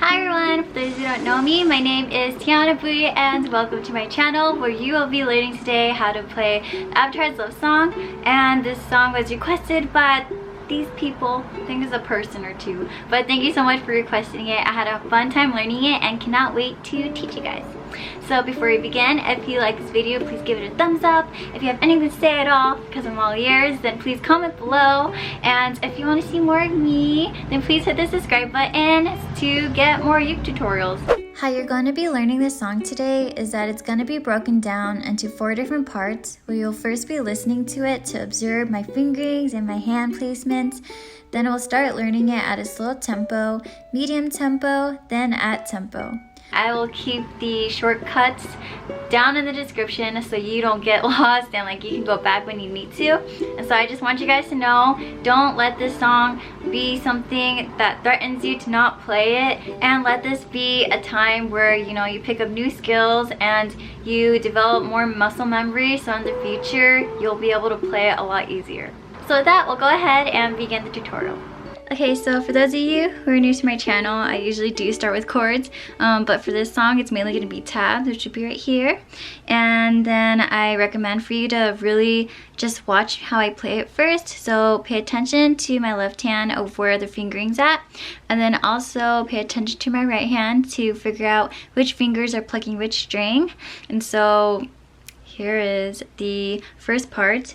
Hi everyone, for those who don't know me, my name is Tyanna Bui and welcome to my channel where you will be learning today how to play the Avatar's Love Song. And this song was requested by these people. I think it's a person or two, but thank you so much for requesting it. I had a fun time learning it and cannot wait to teach you guys. So before we begin, if you like this video, please give it a thumbs up. If you have anything to say at all, because I'm all ears, then please comment below. And if you want to see more of me, then please hit the subscribe button to get more YouTube tutorials. How you're going to be learning this song today is that it's going to be broken down into 4 different parts, where you'll first be listening to it to observe my fingerings and my hand placements. Then we'll start learning it at a slow tempo, medium tempo, then at tempo. I will keep the shortcuts down in the description so you don't get lost and you can go back when you need to. And so I just want you guys to know, don't let this song be something that threatens you to not play it, and let this be a time where you pick up new skills and you develop more muscle memory, so in the future you'll be able to play it a lot easier. So with that, we'll go ahead and begin the tutorial. Okay, so for those of you who are new to my channel, I usually do start with chords, but for this song it's mainly going to be tabs, which would be right here. And then I recommend for you to really just watch how I play it first, so pay attention to my left hand of where the fingering's at, and then also pay attention to my right hand to figure out which fingers are plucking which string. And so here is the first part.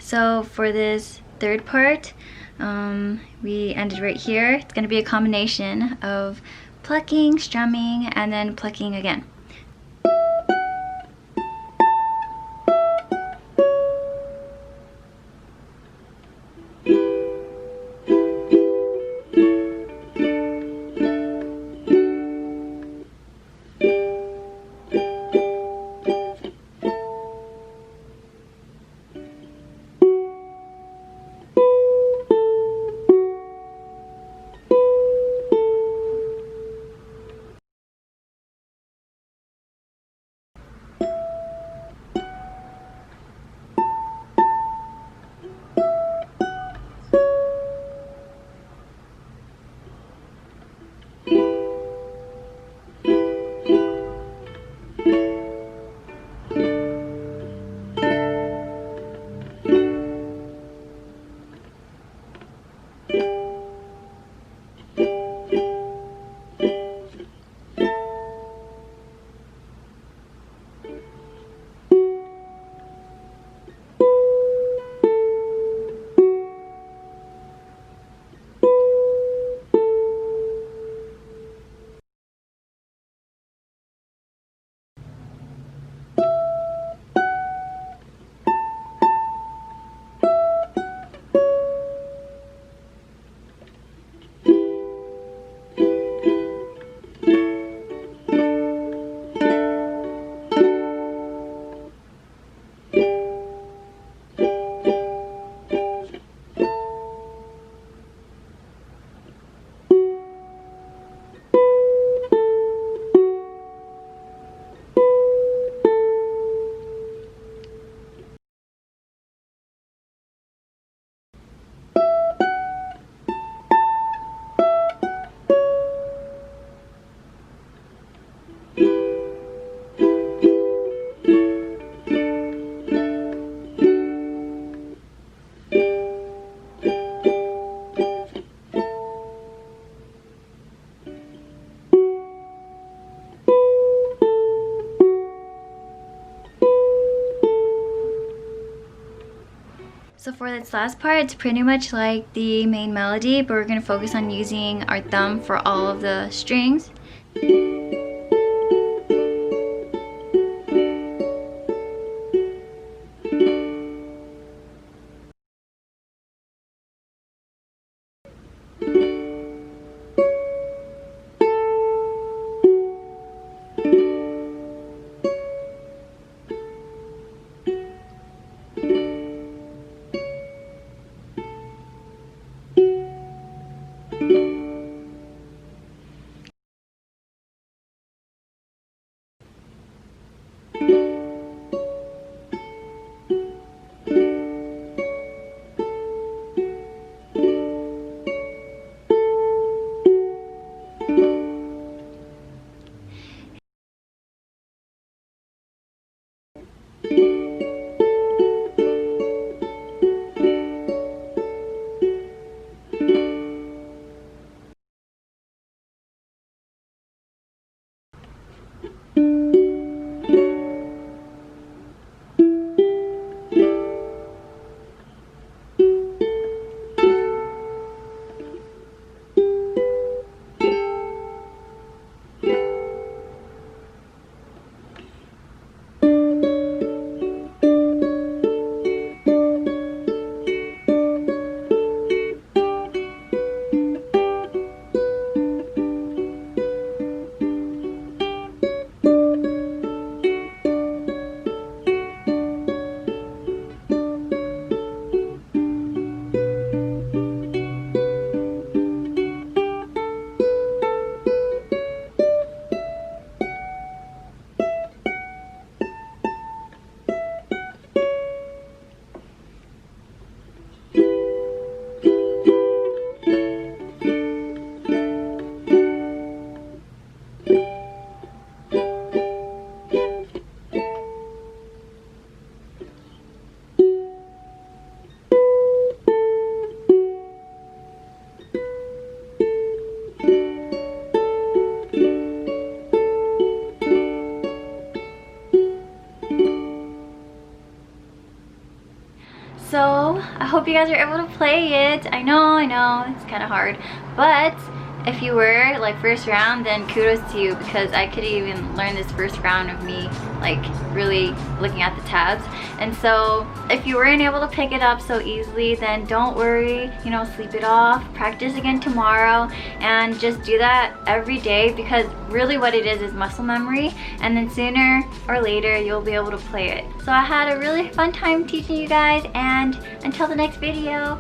So for this third part, we ended right here. It's going to be a combination of plucking, strumming, and then plucking again. So for this last part, it's pretty much like the main melody, but we're going to focus on using our thumb for all of the strings. So I hope you guys are able to play it. I know, it's kind of hard, but if you were like first round, then kudos to you, because I could even learn this first round of me like really looking at the tabs. And so if you weren't able to pick it up so easily, then don't worry, you know, sleep it off, practice again tomorrow, and just do that every day, because really what it is muscle memory, and then sooner or later you'll be able to play it. So I had a really fun time teaching you guys, and until the next video,